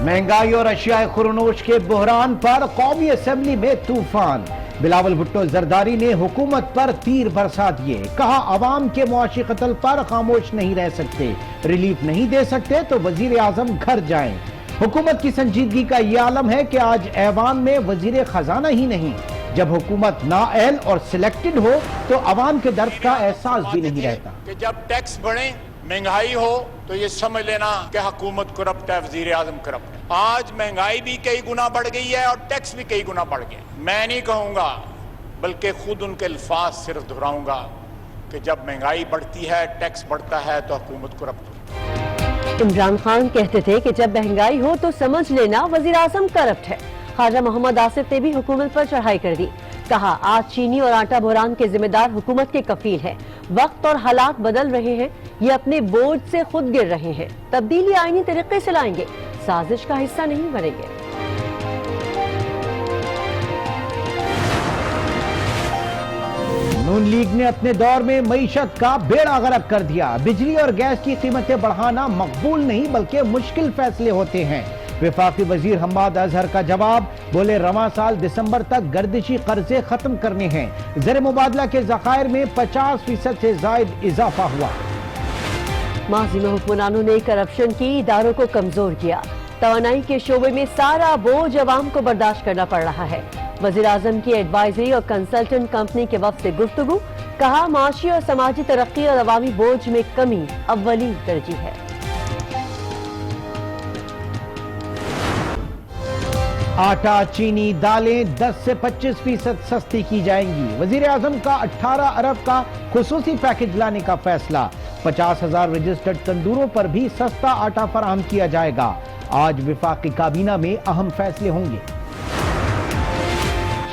महंगाई और अशियाए खुरनोश के बहरान पर कौमी असेंबली में तूफान। बिलावल भुट्टो जरदारी ने हुकूमत पर तीर बरसा दिए। कहा अवाम के मुआशी कत्ल पर खामोश नहीं रह सकते, रिलीफ नहीं दे सकते तो वजीर आजम घर जाएं। हुकूमत की संजीदगी का ये आलम है कि आज ऐवान में वजीर खजाना ही नहीं, जब हुकूमत नाअहल और सिलेक्टेड हो तो अवाम के दर्द का एहसास भी नहीं रहता। कि जब टैक्स बढ़े, महंगाई हो, तो ये समझ लेना कि हुकूमत करप्ट है, वजीर आजम करप्ट है। आज महंगाई भी कई गुना बढ़ गई है और टैक्स भी कई गुना बढ़ गया। मैं नहीं कहूंगा, बल्कि खुद उनके अल्फाज सिर्फ दोहराऊंगा कि जब महंगाई बढ़ती है, टैक्स बढ़ता है तो हुकूमत करप्ट है। इमरान खान कहते थे कि जब महंगाई हो तो समझ लेना वजीर आजम करप्ट है। ख्वाजा मोहम्मद आसिफ ने भी हुकूमत पर चढ़ाई कर दी। कहा आज चीनी और आटा बहरान के जिम्मेदार हुकूमत के कफील है। वक्त और हालात बदल रहे हैं, ये अपने बोझ से खुद गिर रहे हैं। तब्दीली आईनी तरीके से लाएंगे, साजिश का हिस्सा नहीं बनेंगे। नून लीग ने अपने दौर में मईशत का बेड़ा गर्क कर दिया। बिजली और गैस की कीमतें बढ़ाना मकबूल नहीं बल्कि मुश्किल फैसले होते हैं। वफाकी वजीर हम्माद अजहर का जवाब, बोले रवां साल दिसंबर तक गर्दिशी कर्जे खत्म करने हैं। ज़र मुबादला के ज़खायर में 50% से जायद इजाफा हुआ। माजी में हुक्मरानों ने करप्शन की इदारों को कमजोर किया। तवानाई के शोबे में सारा बोझ अवाम को बर्दाश्त करना पड़ रहा है। वजीर आजम की एडवाइजरी और कंसल्टेंट कंपनी के वक्त से गुफ्तगू। कहा माशी और समाजी तरक्की और अवामी बोझ में कमी अव्वली तरजीह है। आटा, चीनी, दालें 10 से 25% सस्ती की जाएंगी। वजीर आजम का 18 अरब का खुसूसी पैकेज लाने का फैसला। 50,000 रजिस्टर्ड तंदूरों पर भी सस्ता आटा फराहम किया जाएगा। आज वफाकी काबीना में अहम फैसले होंगे।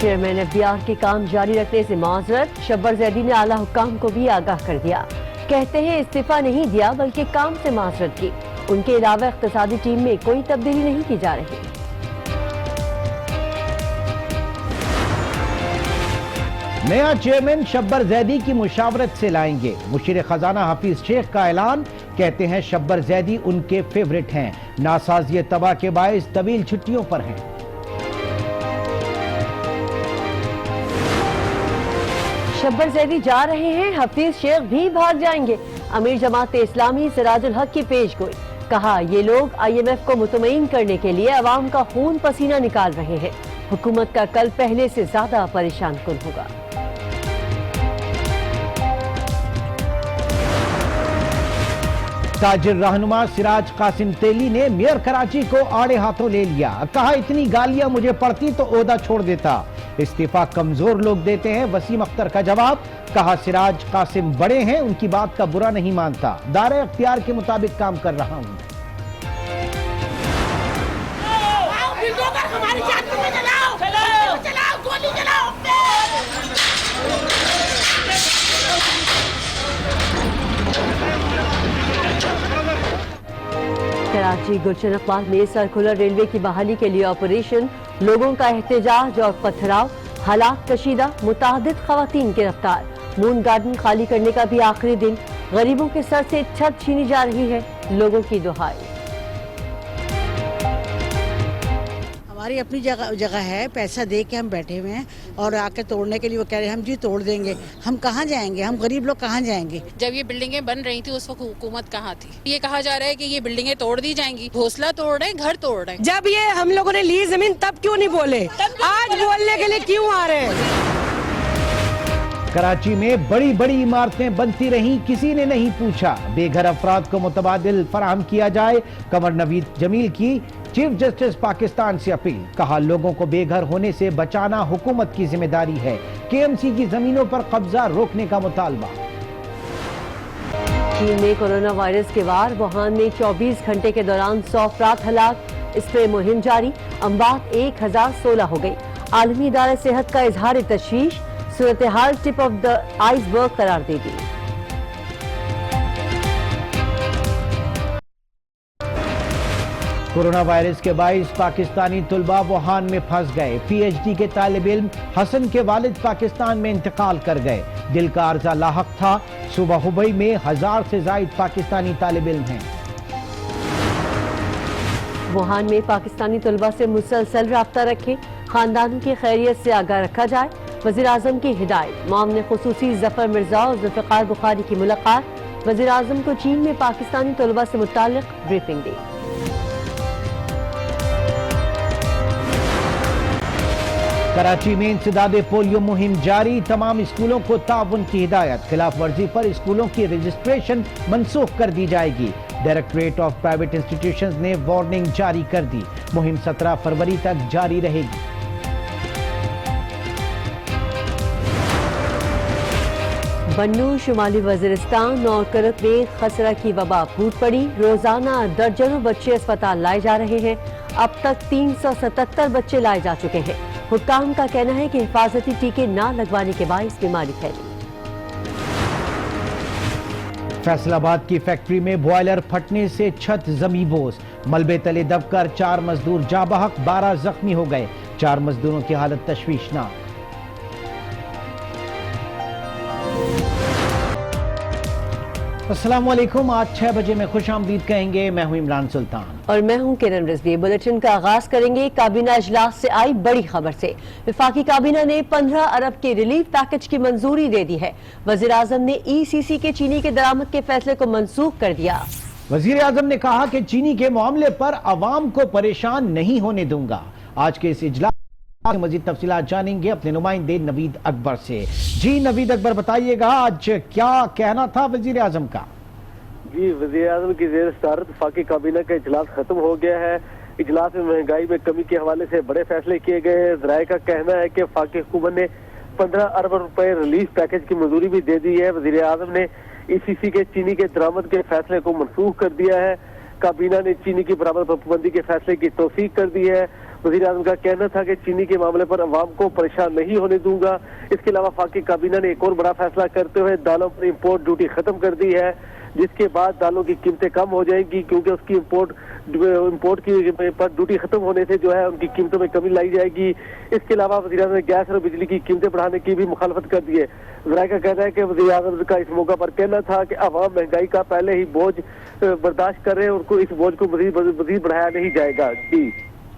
चेयरमैन एफबीआर के काम जारी रखने से माजरत। शब्बर जैदी ने आला हुक्काम को भी आगाह कर दिया। कहते हैं इस्तीफा नहीं दिया बल्कि काम से माजरत की। उनके अलावा इख्तिसादी टीम में कोई तब्दीली नहीं की जा रही। नया चेयरमैन शब्बर जैदी की मुशावरत से लाएंगे। मुशीर खजाना हफीज शेख का ऐलान। कहते हैं शब्बर जैदी उनके फेवरेट हैं। नासाजियत तबाह के बायस तवील छुट्टियों पर हैं। शब्बर जैदी जा रहे हैं, हफीज शेख भी भाग जाएंगे। अमीर जमात इस्लामी सिराजुल हक की पेशगोई। कहा ये लोग IMF को मुतमईन करने के लिए अवाम का खून पसीना निकाल रहे हैं। हुकूमत का कल पहले से ज्यादा परेशान कुन होगा। ताजिर रहनुमा सिराज कासिम तेली ने मेयर कराची को आड़े हाथों ले लिया। कहा इतनी गालियां मुझे पड़ती तो ओहदा छोड़ देता। इस्तीफा कमजोर लोग देते हैं, वसीम अख्तर का जवाब। कहा सिराज कासिम बड़े हैं, उनकी बात का बुरा नहीं मानता, दायरे अख्तियार के मुताबिक काम कर रहा हूं। कराची गुलशन अकबाल में सर्कुलर रेलवे की बहाली के लिए ऑपरेशन। लोगों का एहतजाज और पथराव, हालात कशीदा, मुतादिद खवातीन गिरफ्तार। मून गार्डन खाली करने का भी आखिरी दिन। गरीबों के सर से छत छीनी जा रही है, लोगों की दुहाई। हमारी अपनी जगह है, पैसा दे के हम बैठे हुए हैं और आके तोड़ने के लिए वो कह रहे हैं हम जी तोड़ देंगे। हम कहाँ जाएंगे, हम गरीब लोग कहाँ जाएंगे। जब ये बिल्डिंगें बन रही थी उस वक्त हुकूमत कहाँ थी? ये कहा जा रहा है कि ये बिल्डिंगें तोड़ दी जाएंगी। घोंसला तोड़ रहे हैं, घर तोड़ रहे हैं। जब ये हम लोगों ने ली जमीन तब क्यों नहीं बोले, आज बोलने के लिए क्यों आ रहे हैं? कराची में बड़ी बड़ी इमारतें बनती रहीं, किसी ने नहीं पूछा। बेघर अफराद को मुतबादिल फराहम किया जाए, कमर नवीद जमील की चीफ जस्टिस पाकिस्तान से अपील। कहा लोगों को बेघर होने से बचाना हुकूमत की जिम्मेदारी है। KMC की जमीनों पर कब्जा रोकने का मुतालबा। चीन में कोरोना वायरस के वार। वुहान में 24 घंटे के दौरान 100 अफराद हलाक। स्प्रे मुहिम जारी। अमवात 1016 हो गई। आलमी इदारा सेहत का इजहार तशवीश। सूरत हाल टिप ऑफ द आइसबर्ग करार दे दी। कोरोना वायरस के बाइस पाकिस्तानी तुलबा वुहान में फंस गए। PhD के तालिब इल्म हसन के वालिद पाकिस्तान में इंतकाल कर गए। दिल का अर्जा लाहक था। सुबह हुबई में 1000 से जायद पाकिस्तानी तालिब इल्म हैं। वुहान में पाकिस्तानी तलबा से मुसलसल राब्ता रखें, खानदानों की खैरियत से आगाह रखा जाए। वज़ीर आज़म की हिदायत। मामले खुसूसी ज़फ़र मिर्ज़ा और ज़ुल्फ़िकार बुखारी की मुलाकात। वज़ीर आज़म को चीन में पाकिस्तानी तलबा से मुताल्लिक़ ब्रीफिंग दी। कराची में इंसदाद पोलियो मुहिम जारी, तमाम स्कूलों को ताउन की हिदायत। खिलाफ वर्जी पर स्कूलों की रजिस्ट्रेशन मनसूख कर दी जाएगी। डायरेक्टरेट ऑफ प्राइवेट इंस्टीट्यूशंस ने वार्निंग जारी कर दी। मुहिम 17 फरवरी तक जारी रहेगी। बन्नू, शुमाली वजीरिस्तान और करत में खसरा की वबा फूट पड़ी। रोजाना दर्जनों बच्चे अस्पताल लाए जा रहे हैं। अब तक 377 बच्चे लाए जा चुके हैं। हुक्काम का कहना है कि हिफाजती टीके ना लगवाने के बायस बीमारी फैली। फैसलाबाद की फैक्ट्री में बॉयलर फटने से छत जमींदोज। मलबे तले दबकर 4 मजदूर जाँ बहक, 12 जख्मी हो गए। 4 मजदूरों की हालत तशवीशनाक। अस्सलाम वालेकुम। आज 6 बजे में खुश आमदीद कहेंगे। मैं हूं इमरान सुल्तान और मैं हूं किरण रिजवी। बुलेटिन का आगाज करेंगे काबीना इजलास से आई बड़ी खबर से। वफाकी काबीना ने 15 अरब के रिलीफ पैकेज की मंजूरी दे दी है। वजीर आजम ने ECC के चीनी के दरामद के फैसले को मनसूख कर दिया। वजीर आजम ने कहा कि चीनी के मामले पर अवाम को परेशान नहीं होने दूंगा। आज के इस इजलास मजीद तफसीलात जानेंगे अपने नुमाइंदे नवीद अकबर से। जी नवीद अकबर, बताइएगा आज क्या कहना था वजीर आजम का? जी, वजीर आजम की ज़ेर सदारत वफाकी काबीना का इजलास खत्म हो गया है। इजलास में महंगाई में कमी के हवाले से बड़े फैसले किए गए। ज़राए का कहना है कि वफाकी हुकूमत ने 15 अरब रुपए रिलीफ पैकेज की मंजूरी भी दे दी है। वजीर आजम ने ECC के चीनी के दरामद के फैसले को मनसूख कर दिया है। काबीना ने चीनी की बराबर पाबंदी के फैसले की तौसीक कर दी है। वज़ीर आज़म का कहना था कि चीनी के मामले पर अवाम को परेशान नहीं होने दूंगा। इसके अलावा वफाकी काबीना ने एक और बड़ा फैसला करते हुए दालों पर इम्पोर्ट ड्यूटी खत्म कर दी है, जिसके बाद दालों की कीमतें कम हो जाएंगी, क्योंकि उसकी इम्पोर्ट की पर ड्यूटी खत्म होने से जो है उनकी कीमतों में कमी लाई जाएगी। इसके अलावा वज़ीर आज़म ने गैस और बिजली की कीमतें बढ़ाने की भी मुखालफत कर दी है। ज़राए का कहना है कि वज़ीर आज़म का इस मौका पर कहना था कि अवाम महंगाई का पहले ही बोझ बर्दाश्त कर रहे हैं, उनको इस बोझ को मज़ीद बढ़ाया नहीं जाएगा। जी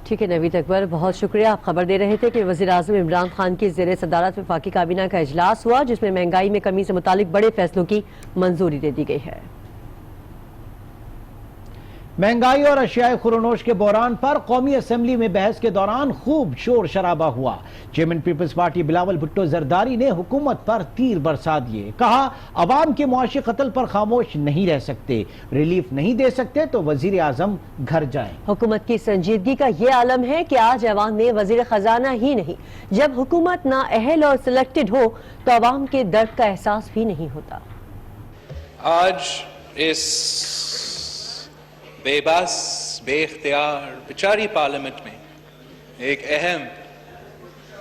ठीक है नवीद अकबर, बहुत शुक्रिया। आप खबर दे रहे थे कि वज़ीर आज़म इमरान खान की ज़ेर सदारत वफाकी काबीना का इजलास हुआ, जिसमें महंगाई में कमी से मुतालिक बड़े फैसलों की मंजूरी दे दी गई है। महंगाई और अशियाए खुरोनोश के बहरान पर कौमी असम्बली में बहस के दौरान खूब शोर शराबा हुआ। चेयरमैन पीपल्स पार्टी बिलावल भुट्टो जरदारी ने हुकूमत पर तीर बरसा दिए। कहा, अवाम के मुआशी कत्ल पर खामोश नहीं रह सकते, रिलीफ नहीं दे सकते तो वजीर आजम घर जाएं। हुकूमत की संजीदगी का ये आलम है कि आज अवाम में वजीर खजाना ही नहीं, जब हुकूमत ना अहल और सिलेक्टेड हो तो अवाम के दर्द का एहसास भी नहीं होता। आज इस बेबस बेख्तियार बेचारी पार्लियामेंट में एक अहम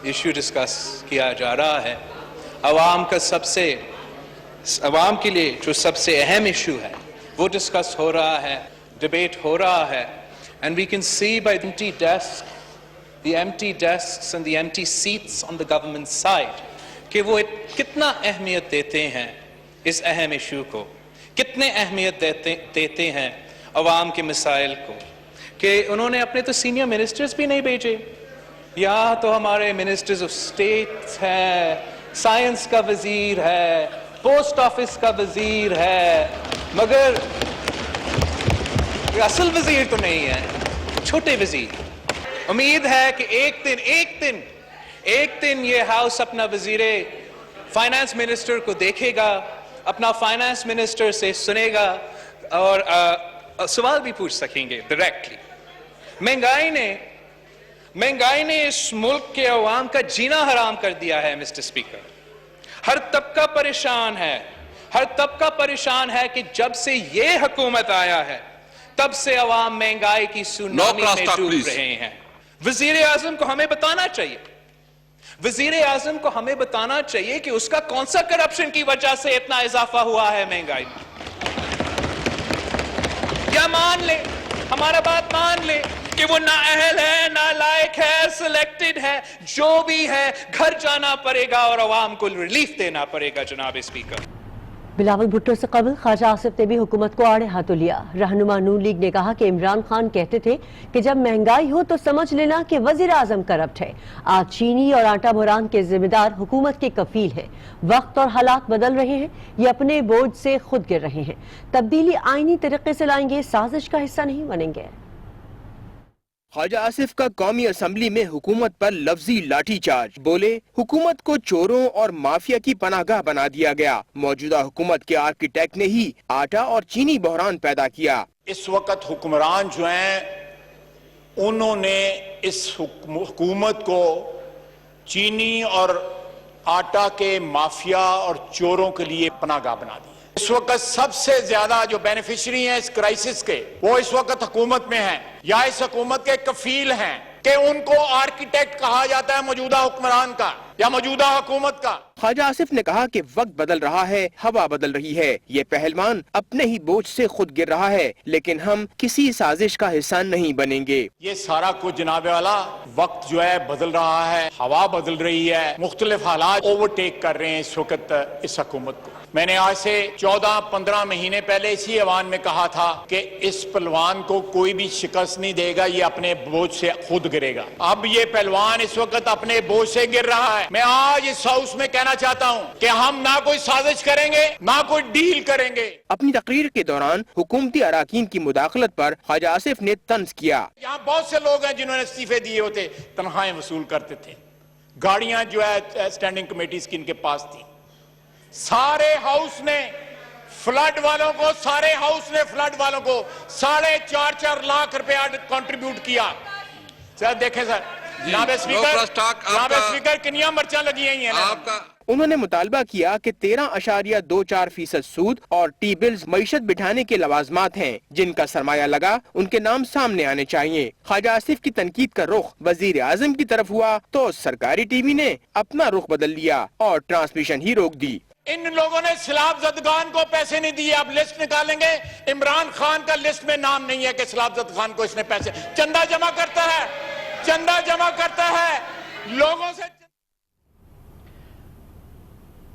इशू डिस्कस किया जा रहा है। अवाम के लिए जो सबसे अहम इशू है वो डिस्कस हो रहा है, डिबेट हो रहा है। And we can see by the empty desks and the empty seats on the government side कि वो कितना अहमियत देते हैं इस अहम इशू को, कितने अहमियत देते हैं अवाम के मसाइल को, कि उन्होंने अपने तो सीनियर मिनिस्टर्स भी नहीं भेजे। यहाँ तो हमारे मिनिस्टर्स ऑफ स्टेट है, साइंस का वजीर है, पोस्ट ऑफिस का वजीर है, मगर असल वजीर तो नहीं है, छोटे वजीर। उम्मीद है कि एक दिन ये हाउस अपना वजीर फाइनेंस मिनिस्टर को देखेगा, अपना फाइनेंस मिनिस्टर से सुनेगा और सवाल भी पूछ सकेंगे डायरेक्टली। महंगाई ने इस मुल्क के अवाम का जीना हराम कर दिया है मिस्टर स्पीकर। हर तबका परेशान है कि जब से ये हुकूमत आया है तब से अवाम महंगाई की सुनामी में डूब रहे हैं। वजीर आजम को हमें बताना चाहिए कि उसका कौन सा करप्शन की वजह से इतना इजाफा हुआ है महंगाई में। क्या मान ले, हमारा बात मान ले कि वो ना अहल है, ना लायक है, सिलेक्टेड है, जो भी है घर जाना पड़ेगा और अवाम को रिलीफ देना पड़ेगा। जनाब स्पीकर, بلاول بھٹو سے قبل خواجہ آصف نے بھی حکومت کو آڑے ہاتھوں لیا۔ رہنما نون لیگ نے کہا کہ عمران خان کہتے تھے کہ جب مہنگائی ہو تو سمجھ لینا کہ وزیر اعظم کرپٹ ہے۔ آج چینی اور آٹا بحران کے ذمہ دار حکومت کے کفیل ہے۔ وقت اور حالات بدل رہے ہیں، یہ اپنے بوجھ سے خود گر رہے ہیں۔ تبدیلی آئینی طریقے سے لائیں گے، سازش کا حصہ نہیں بنیں گے۔ خواجہ آصف کا قومی اسمبلی میں حکومت پر لفظی لاٹھی چارج، بولے حکومت کو چوروں اور مافیا کی پناہ گاہ بنا دیا گیا، موجودہ حکومت کے آرکیٹیکٹ نے ہی آٹا اور چینی بحران پیدا کیا۔ اس وقت حکمران جو ہیں انہوں نے اس حکومت کو چینی اور آٹا کے مافیا اور چوروں کے لیے پناہ گاہ بنا دی۔ اس وقت سب سے زیادہ جو بینیفیشری ہیں اس کرائسس کے، وہ اس وقت حکومت میں ہیں یا اس حکومت کے کفیل ہیں کہ ان کو آرکیٹیکٹ کہا جاتا ہے موجودہ حکمران کا یا موجودہ حکومت کا۔ خواجہ آصف نے کہا کہ وقت بدل رہا ہے، ہوا بدل رہی ہے، یہ پہلوان اپنے ہی بوجھ سے خود گر رہا ہے، لیکن ہم کسی سازش کا حصہ نہیں بنیں گے۔ یہ سارا کچھ جناب والا وقت جو ہے بدل رہا ہے، ہوا بدل رہی ہے، مختلف حالات اوورٹیک کر رہے ہیں اس وقت اس حکومت کو۔ میں نے آج سے 14-15 مہینے پہلے اسی ایوان میں کہا تھا کہ اس پہلوان کو کوئی بھی شکست نہیں دے گا، یہ اپنے بوجھ سے خود گرے گا۔ اب یہ پہلوان اس وقت اپنے بوجھ سے گر رہا ہے۔ میں آج اس ہاؤس میں کہنا چاہتا ہوں کہ ہم نہ کوئی سازش کریں گے نہ کوئی ڈیل کریں گے۔ اپنی تقریر کے دوران حکومتی اراکین کی مداخلت پر خواجہ آصف نے طنز کیا۔ یہاں بہت سے لوگ ہیں جنہوں نے استعفے دیے ہوتے، تنخواہیں وصول کرتے تھے، گاڑیاں جو ہے اسٹینڈنگ کمیٹیز کی ان کے پاس تھی۔ سارے ہاؤس نے فلڈ والوں کو 4.5 لاکھ روپیہ کنٹریبیوٹ کیا۔ سر دیکھیں سر، جناب اسپیکر کنیاں مرچاں لگی ہیں آپ کا۔ انہوں نے مطالبہ کیا کہ 13.24% سود اور ٹی بلز معیشت بٹھانے کے لوازمات ہیں، جن کا سرمایہ لگا ان کے نام سامنے آنے چاہیے۔ خواجہ آصف کی تنقید کا رخ وزیر اعظم کی طرف ہوا تو سرکاری ٹی وی نے اپنا رخ بدل لیا اور ٹرانسمیشن ہی روک دی۔ ان لوگوں نے سیلاب زدگان کو پیسے نہیں دیے، اب لسٹ نکالیں گے، عمران خان کا لسٹ میں نام نہیں ہے کہ سیلاب زدگان کو اس نے پیسے، چندہ جمع کرتا ہے لوگوں سے۔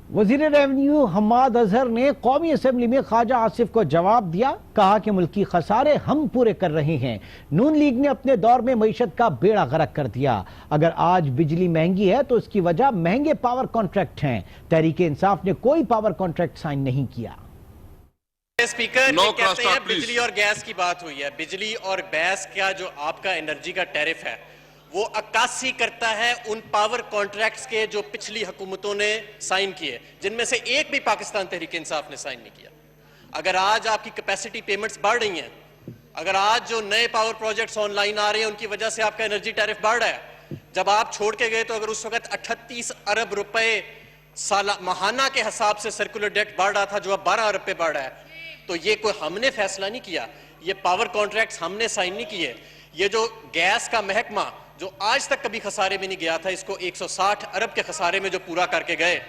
وزیر ریونیو حماد اظہر نے قومی اسمبلی میں خواجہ آصف کو جواب دیا، کہا کہ ملکی خسارے ہم پورے کر رہے ہیں۔ نون لیگ نے اپنے دور میں معیشت کا بیڑا غرق کر دیا۔ اگر آج بجلی مہنگی ہے تو اس کی وجہ مہنگے پاور کانٹریکٹ ہیں۔ تحریک انصاف نے کوئی پاور کانٹریکٹ سائن نہیں کیا۔ اسپیکر کہتے ہیں بجلی اور گیس کی بات ہوئی ہے، بجلی اور گیس کا جو آپ کا انرجی کا ٹیرف ہے وہ عکاسی کرتا ہے ان پاور کانٹریکٹس کے جو پچھلی حکومتوں نے سائن کیے، جن میں سے ایک بھی پاکستان تحریک انصاف نے سائن نہیں کیا۔ اگر آج آپ کی کیپیسٹی پیمنٹس بڑھ رہی ہیں، اگر آج جو نئے پاور پروجیکٹس آن لائن آ رہے ہیں ان کی وجہ سے آپ کا انرجی ٹیرف بڑھ رہا ہے، جب آپ چھوڑ کے گئے تو اگر اس وقت 38 ارب روپے ماہانہ کے حساب سے سرکولر ڈیٹ بڑھ رہا تھا جو اب 12 ارب پہ بڑھ رہا ہے، تو یہ کوئی ہم نے فیصلہ نہیں کیا، یہ پاور کانٹریکٹس ہم نے سائن نہیں کیے۔ یہ جو گیس کا محکمہ جو آج تک کبھی خسارے میں نہیں گیا تھا، اس کو 160 ارب کے خسارے میں جو پورا کر کے گئے،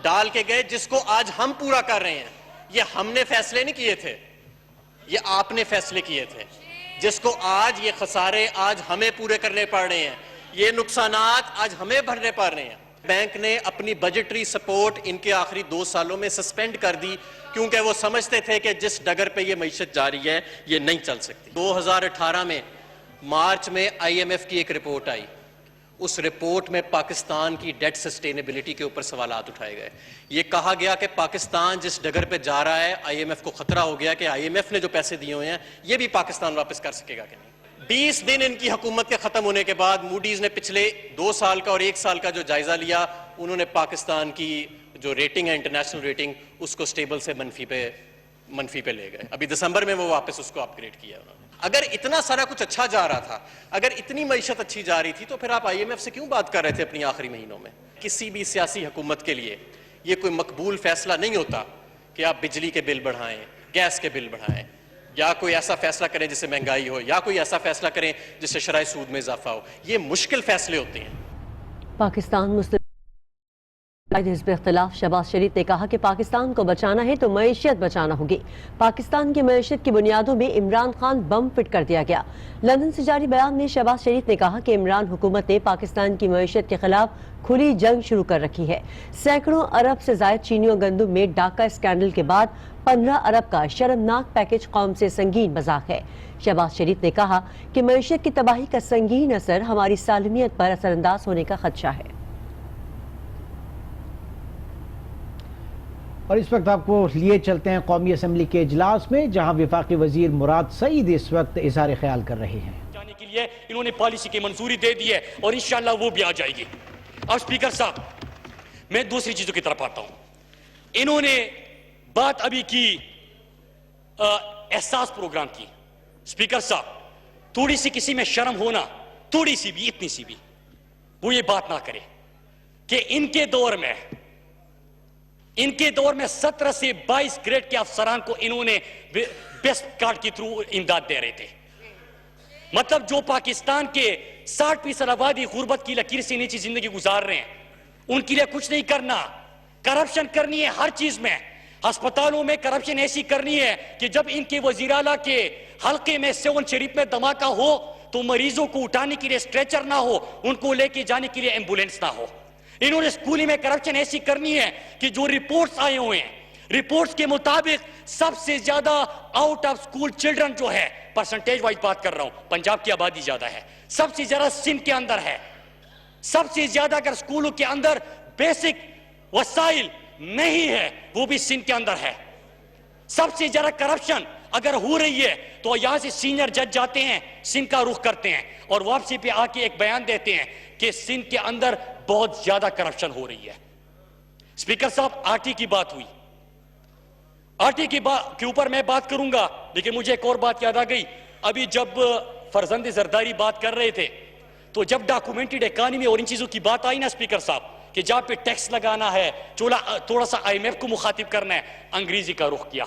ڈال کے گئے، جس کو آج ہم پورا کر رہے ہیں، یہ ہم نے فیصلے نہیں کیے تھے، یہ آپ نے فیصلے کیے تھے، جس کو آج یہ خسارے آج ہمیں پورے کرنے پڑ رہے ہیں، یہ نقصانات آج ہمیں بھرنے پڑ رہے ہیں۔ بینک نے اپنی بجٹری سپورٹ ان کے آخری 2 سالوں میں سسپینڈ کر دی، کیونکہ وہ سمجھتے تھے کہ جس ڈگر پہ یہ معیشت جاری ہے یہ نہیں چل سکتی۔ 2018 میں مارچ میں IMF کی ایک رپورٹ آئی، اس رپورٹ میں پاکستان کی ڈیٹ سسٹینیبلٹی کے اوپر سوالات اٹھائے گئے۔ یہ کہا گیا کہ پاکستان جس ڈگر پہ جا رہا ہے، IMF کو خطرہ ہو گیا کہ IMF نے جو پیسے دیے ہوئے ہیں یہ بھی پاکستان واپس کر سکے گا کہ نہیں۔ 20 دن ان کی حکومت کے ختم ہونے کے بعد موڈیز نے پچھلے 2 سال کا اور 1 سال کا جو جائزہ لیا، انہوں نے پاکستان کی جو ریٹنگ ہے انٹرنیشنل ریٹنگ، اس کو سٹیبل سے منفی پہ لے گئے۔ ابھی دسمبر میں وہ واپس اس کو اپ گریڈ کیا انہوں نے۔ اگر اتنا سارا کچھ اچھا جا رہا تھا، اگر اتنی معیشت اچھی جا رہی تھی، تو پھر آپ IMF سے کیوں بات کر رہے تھے اپنی آخری مہینوں میں؟ کسی بھی سیاسی حکومت کے لیے یہ کوئی مقبول فیصلہ نہیں ہوتا کہ آپ بجلی کے بل بڑھائیں، گیس کے بل بڑھائیں، یا کوئی ایسا فیصلہ کریں جس سے مہنگائی ہو، یا کوئی ایسا فیصلہ کریں جس سے شرح سود میں اضافہ ہو۔ یہ مشکل فیصلے ہوتے ہیں۔ پاکستان مسلم حزب اختلاف شہباز شریف نے کہا کہ پاکستان کو بچانا ہے تو معیشت بچانا ہوگی. پاکستان کی معیشت کی بنیادوں میں عمران خان بم فٹ کر دیا گیا. لندن سے جاری بیان میں شہباز شریف نے کہا کہ عمران حکومت نے پاکستان کی معیشت کے خلاف کھلی جنگ شروع کر رکھی ہے. سینکڑوں ارب سے زائد چینی و گندم میں ڈاکہ اسکینڈل کے بعد 15 ارب کا شرمناک پیکج قوم سے سنگین مذاق ہے. شہباز شریف نے کہا کہ معیشت کی تباہی کا سنگین اثر ہماری سالمیت پر اثر انداز ہونے کا خدشہ ہے. اور اس وقت آپ کو لیے چلتے ہیں قومی اسمبلی کے اجلاس میں، جہاں وفاقی وزیر مراد سعید اس وقت اظہار خیال کر رہے ہیں. جانے کے لیے انہوں نے پالیسی کی منظوری دے دی ہے اور انشاءاللہ وہ بھی آ جائے گی. اب سپیکر صاحب میں دوسری چیزوں کی طرف آتا ہوں. انہوں نے بات ابھی کی احساس پروگرام کی. سپیکر صاحب تھوڑی سی کسی میں شرم ہونا، تھوڑی سی بھی، اتنی سی بھی، وہ یہ بات نہ کرے کہ ان کے دور میں 17 سے 22 گریڈ کے افسران کو انہوں نے بیسٹ کارڈ کے تھرو امداد دے رہے تھے. مطلب جو پاکستان کے 60% آبادی غربت کی لکیر سے نیچی زندگی گزار رہے ہیں، ان کے لیے کچھ نہیں کرنا. کرپشن کرنی ہے ہر چیز میں. ہسپتالوں میں کرپشن ایسی کرنی ہے کہ جب ان کے وزیر اعلیٰ کے حلقے میں 7 شریف میں دھماکہ ہو تو مریضوں کو اٹھانے کے لیے اسٹریچر نہ ہو، ان کو لے کے جانے کے لیے ایمبولینس نہ ہو. انہوں نے اسکولی میں کرپشن ایسی کرنی ہے کہ جو رپورٹس آئے ہوئے ہیں، رپورٹس کے مطابق سب سے زیادہ آؤٹ آف سکول چلڈرن جو ہے، پرسنٹیج وائز بات کر رہا ہوں، پنجاب کی آبادی زیادہ ہے، سب سے زیادہ سندھ کے اندر ہے. سب سے زیادہ اگر اسکولوں کے اندر بیسک وسائل نہیں ہے وہ بھی سندھ کے اندر ہے. سب سے زیادہ کرپشن اگر ہو رہی ہے تو یہاں سے سینئر جج جاتے ہیں، سندھ کا رخ کرتے ہیں اور واپسی پہ آ کے ایک بیان دیتے ہیں کہ سندھ کے اندر بہت زیادہ کرپشن ہو رہی ہے. سپیکر صاحب آرٹی کی بات ہوئی، آرٹی کے اوپر میں بات کروں گا، لیکن مجھے ایک اور بات یاد آ گئی. ابھی جب فرزند زرداری بات کر رہے تھے تو جب ڈاکومنٹڈ اکانومی اور ان چیزوں کی بات آئی نا سپیکر صاحب کہ جہاں پہ ٹیکس لگانا ہے، تھوڑا سا IMF کو مخاطب کرنا ہے، انگریزی کا رخ کیا.